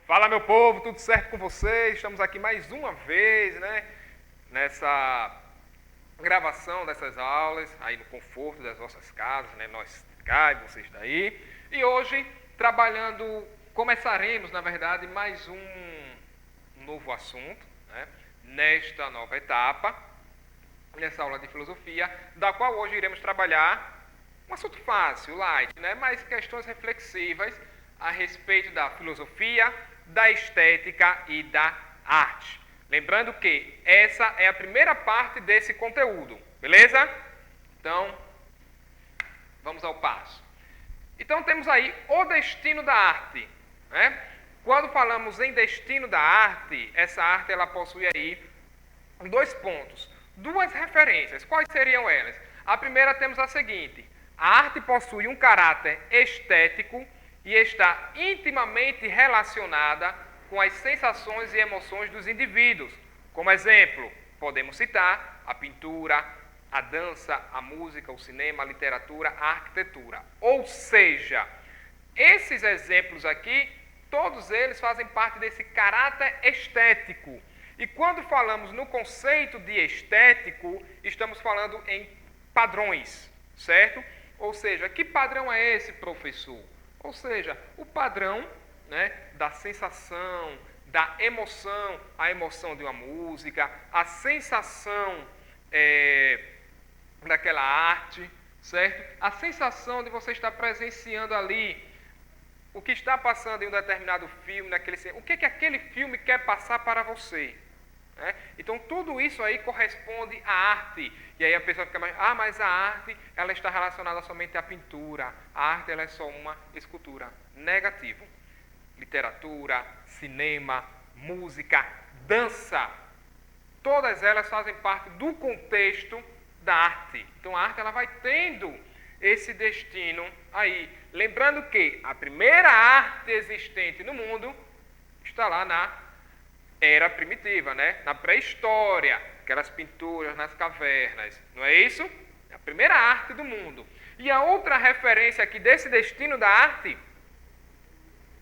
Fala, meu povo, tudo certo com vocês? Estamos aqui mais uma vez, né, nessa gravação dessas aulas, aí no conforto das vossas casas, né, nós cá e vocês daí. E hoje, começaremos, na verdade, mais um novo assunto, né, nesta nova etapa, nessa aula de filosofia, da qual hoje iremos trabalhar um assunto fácil, light, né, mas questões reflexivas a respeito da filosofia, da estética e da arte. Lembrando que essa é a primeira parte desse conteúdo, beleza? Então, vamos ao passo. Então, temos aí o destino da arte, né? Quando falamos em destino da arte, essa arte ela possui aí dois pontos, duas referências. Quais seriam elas? A primeira temos a seguinte: a arte possui um caráter estético e está intimamente relacionada com as sensações e emoções dos indivíduos. Como exemplo, podemos citar a pintura, a dança, a música, o cinema, a literatura, a arquitetura. Ou seja, esses exemplos aqui, todos eles fazem parte desse caráter estético. E quando falamos no conceito de estético, estamos falando em padrões, certo? Ou seja, que padrão é esse, professor? Ou seja, o padrão, né, da sensação, da emoção, a emoção de uma música, a sensação daquela arte, certo? A sensação de você estar presenciando ali o que está passando em um determinado filme, o que aquele filme quer passar para você. Né? Então, tudo isso aí corresponde à arte. E aí a pessoa fica mais, mas a arte ela está relacionada somente à pintura. A arte ela é só uma escultura. Negativo. Literatura, cinema, música, dança. Todas elas fazem parte do contexto da arte. Então, a arte ela vai tendo esse destino aí. Lembrando que a primeira arte existente no mundo está lá na era primitiva, né? Na pré-história, aquelas pinturas nas cavernas, não é isso? É a primeira arte do mundo. E a outra referência aqui desse destino da arte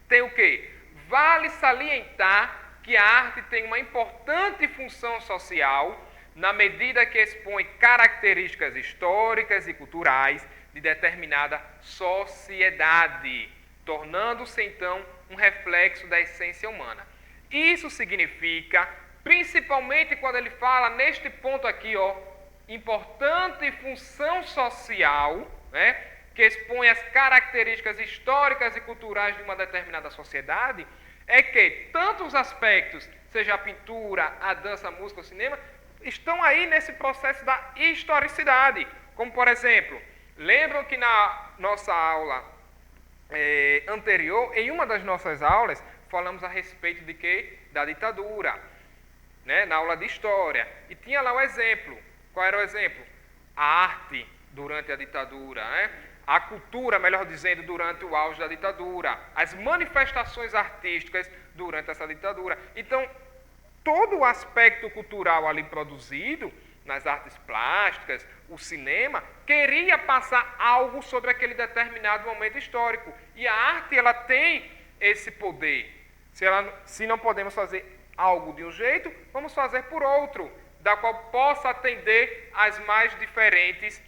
tem o quê? Vale salientar que a arte tem uma importante função social na medida que expõe características históricas e culturais de determinada sociedade, tornando-se então um reflexo da essência humana. Isso significa, principalmente quando ele fala neste ponto aqui, importante função social, né, que expõe as características históricas e culturais de uma determinada sociedade, é que tanto os aspectos, seja a pintura, a dança, a música, o cinema, estão aí nesse processo da historicidade. Como, por exemplo, lembram que na nossa aula anterior, em uma das nossas aulas, falamos a respeito de quê? Da ditadura, né? Na aula de história. E tinha lá o exemplo. Qual era o exemplo? A arte durante a ditadura, né? A cultura, melhor dizendo, durante o auge da ditadura. As manifestações artísticas durante essa ditadura. Então, todo o aspecto cultural ali produzido, nas artes plásticas, o cinema, queria passar algo sobre aquele determinado momento histórico. E a arte, ela tem esse poder. Se não podemos fazer algo de um jeito, vamos fazer por outro, da qual possa atender às mais diferentes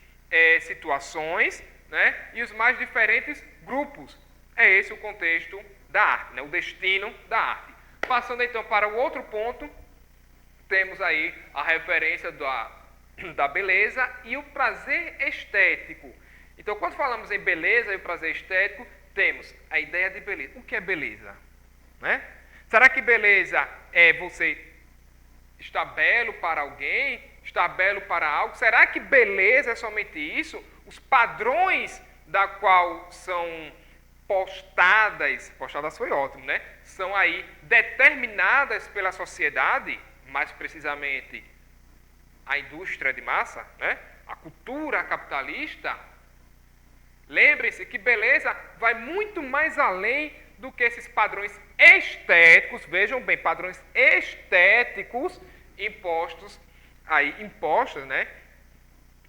situações, né, e os mais diferentes grupos. É esse o contexto da arte, né, o destino da arte. Passando então para o outro ponto, temos aí a referência da beleza e o prazer estético. Então, quando falamos em beleza e o prazer estético, temos a ideia de beleza. O que é beleza? Né? Será que beleza é você estar belo para alguém? Estar belo para algo? Será que beleza é somente isso? Os padrões da qual são postadas foi ótimo, né? São aí determinadas pela sociedade, mais precisamente a indústria de massa, né? A cultura capitalista. Lembrem-se que beleza vai muito mais além do que esses padrões estéticos, vejam bem, padrões estéticos impostas, né,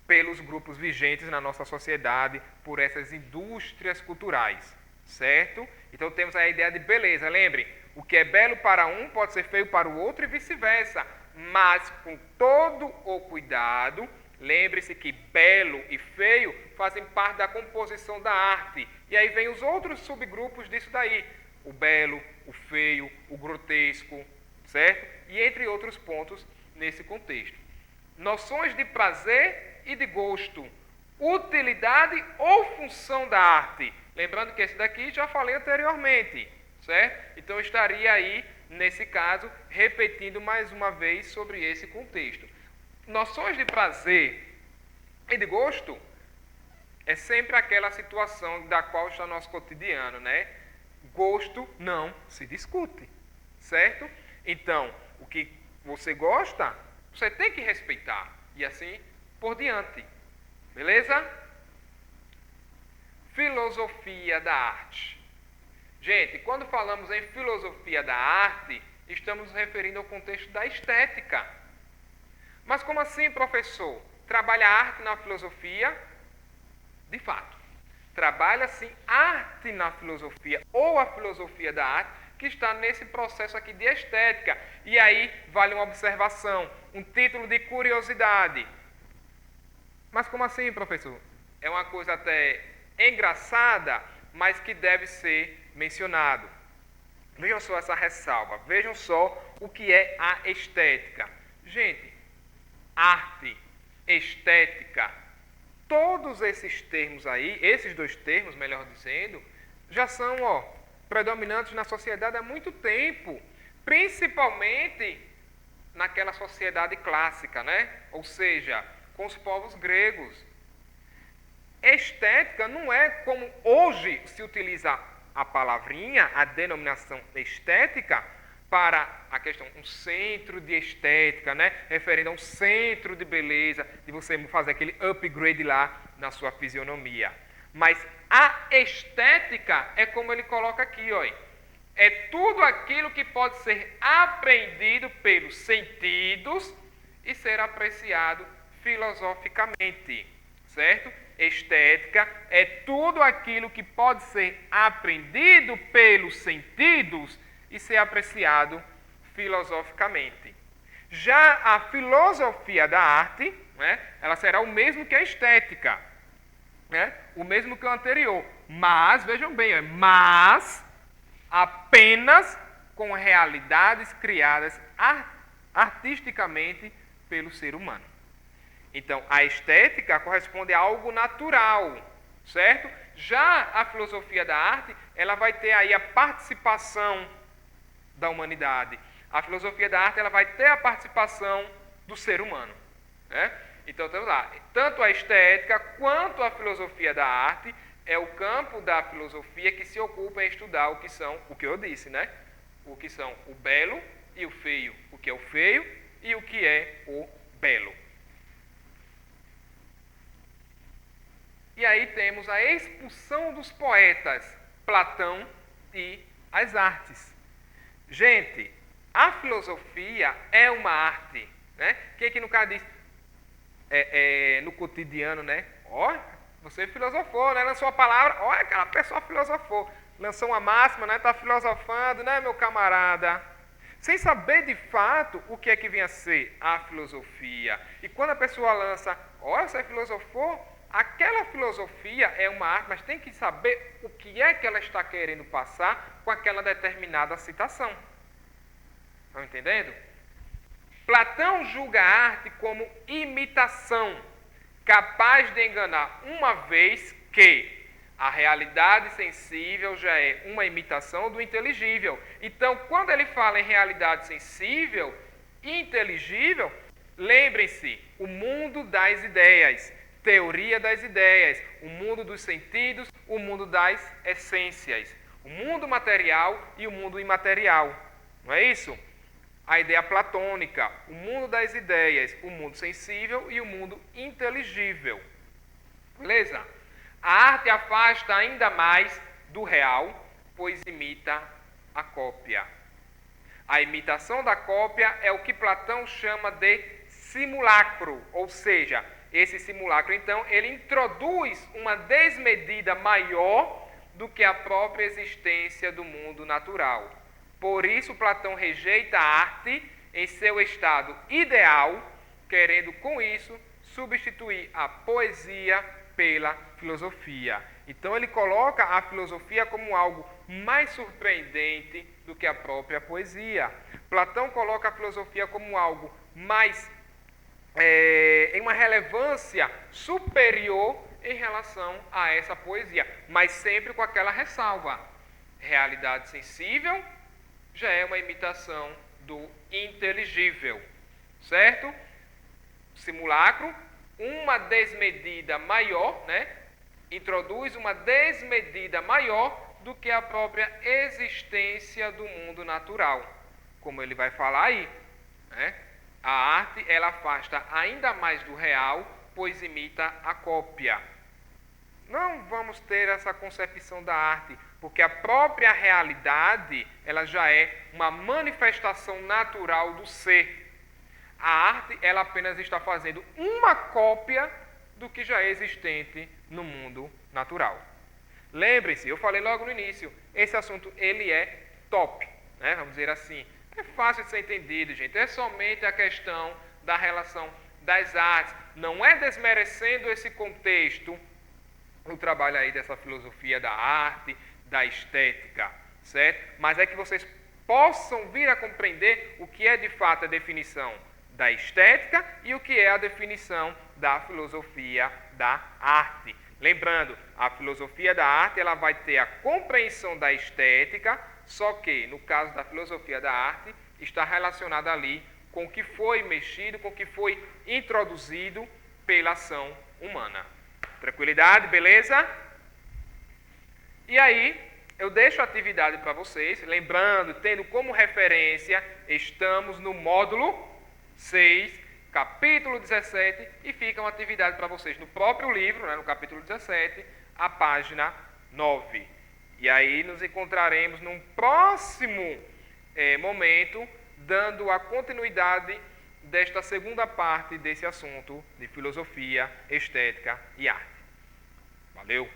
pelos grupos vigentes na nossa sociedade, por essas indústrias culturais, certo? Então temos a ideia de beleza. Lembre, o que é belo para um pode ser feio para o outro e vice-versa, mas com todo o cuidado. Lembre-se que belo e feio fazem parte da composição da arte. E aí vem os outros subgrupos disso daí. O belo, o feio, o grotesco, certo? E entre outros pontos nesse contexto. Noções de prazer e de gosto. Utilidade ou função da arte. Lembrando que esse daqui já falei anteriormente, certo? Então eu estaria aí, nesse caso, repetindo mais uma vez sobre esse contexto. Noções de prazer e de gosto é sempre aquela situação da qual está nosso cotidiano, né? Gosto não se discute, certo? Então, o que você gosta, você tem que respeitar. E assim por diante. Beleza? Filosofia da arte. Gente, quando falamos em filosofia da arte, estamos nos referindo ao contexto da estética. Mas como assim, professor? Trabalha arte na filosofia? De fato. Trabalha, sim, arte na filosofia, ou a filosofia da arte, que está nesse processo aqui de estética. E aí vale uma observação, um título de curiosidade. Mas como assim, professor? É uma coisa até engraçada, mas que deve ser mencionado. Vejam só essa ressalva, vejam só o que é a estética. Gente, arte, estética, todos esses termos aí, esses dois termos, melhor dizendo, já são predominantes na sociedade há muito tempo, principalmente naquela sociedade clássica, né? Ou seja, com os povos gregos. Estética não é como hoje se utiliza a palavrinha, a denominação estética, para a questão, um centro de estética, né? Referindo a um centro de beleza, de você fazer aquele upgrade lá na sua fisionomia. Mas a estética é como ele coloca aqui, ó. É tudo aquilo que pode ser apreendido pelos sentidos e ser apreciado filosoficamente, certo? Estética é tudo aquilo que pode ser aprendido pelos sentidos e ser apreciado filosoficamente. Já a filosofia da arte, né, ela será o mesmo que a estética, né, o mesmo que o anterior, mas, vejam bem, mas apenas com realidades criadas artisticamente pelo ser humano. Então, a estética corresponde a algo natural, certo? Já a filosofia da arte, ela vai ter aí a participação da humanidade. A filosofia da arte, ela vai ter a participação do ser humano, né? Então, temos lá, tanto a estética quanto a filosofia da arte é o campo da filosofia que se ocupa em estudar o que são, o que eu disse, né? O que são o belo e o feio, o que é o feio e o que é o belo. E aí temos a expulsão dos poetas, Platão e as artes. Gente, a filosofia é uma arte, né? Quem que no caso diz, no cotidiano, né? Ó, você filosofou, né? Lançou a palavra, ó, aquela pessoa filosofou. Lançou uma máxima, né? Está filosofando, né, meu camarada? Sem saber de fato o que é que vem a ser a filosofia. E quando a pessoa lança, ó, você filosofou, aquela filosofia é uma arte, mas tem que saber o que é que ela está querendo passar com aquela determinada citação. Estão entendendo? Platão julga a arte como imitação, capaz de enganar uma vez que a realidade sensível já é uma imitação do inteligível. Então, quando ele fala em realidade sensível e inteligível, lembrem-se, o mundo das ideias, teoria das ideias, o mundo dos sentidos, o mundo das essências, o mundo material e o mundo imaterial. Não é isso? A ideia platônica, o mundo das ideias, o mundo sensível e o mundo inteligível. Beleza? A arte afasta ainda mais do real, pois imita a cópia. A imitação da cópia é o que Platão chama de simulacro, ou seja, esse simulacro, então, ele introduz uma desmedida maior do que a própria existência do mundo natural. Por isso, Platão rejeita a arte em seu estado ideal, querendo com isso substituir a poesia pela filosofia. Então ele coloca a filosofia como algo mais surpreendente do que a própria poesia. Platão coloca a filosofia como algo mais em uma relevância superior em relação a essa poesia, mas sempre com aquela ressalva: realidade sensível já é uma imitação do inteligível, certo? Simulacro, uma desmedida maior, né? Introduz uma desmedida maior do que a própria existência do mundo natural, como ele vai falar aí, né? A arte, ela afasta ainda mais do real, pois imita a cópia. Não vamos ter essa concepção da arte, porque a própria realidade, ela já é uma manifestação natural do ser. A arte, ela apenas está fazendo uma cópia do que já é existente no mundo natural. Lembrem-se, eu falei logo no início, esse assunto ele é top, né? Vamos dizer assim. É fácil de ser entendido, gente. É somente a questão da relação das artes. Não é desmerecendo esse contexto, o trabalho aí dessa filosofia da arte, da estética, certo? Mas é que vocês possam vir a compreender o que é de fato a definição da estética e o que é a definição da filosofia da arte. Lembrando, a filosofia da arte ela vai ter a compreensão da estética, só que, no caso da filosofia da arte, está relacionada ali com o que foi mexido, com o que foi introduzido pela ação humana. Tranquilidade, beleza? E aí, eu deixo a atividade para vocês, lembrando, tendo como referência, estamos no módulo 6, capítulo 17, e fica uma atividade para vocês no próprio livro, né, no capítulo 17, a página 9. E aí nos encontraremos num próximo momento, dando a continuidade desta segunda parte desse assunto de filosofia, estética e arte. Valeu!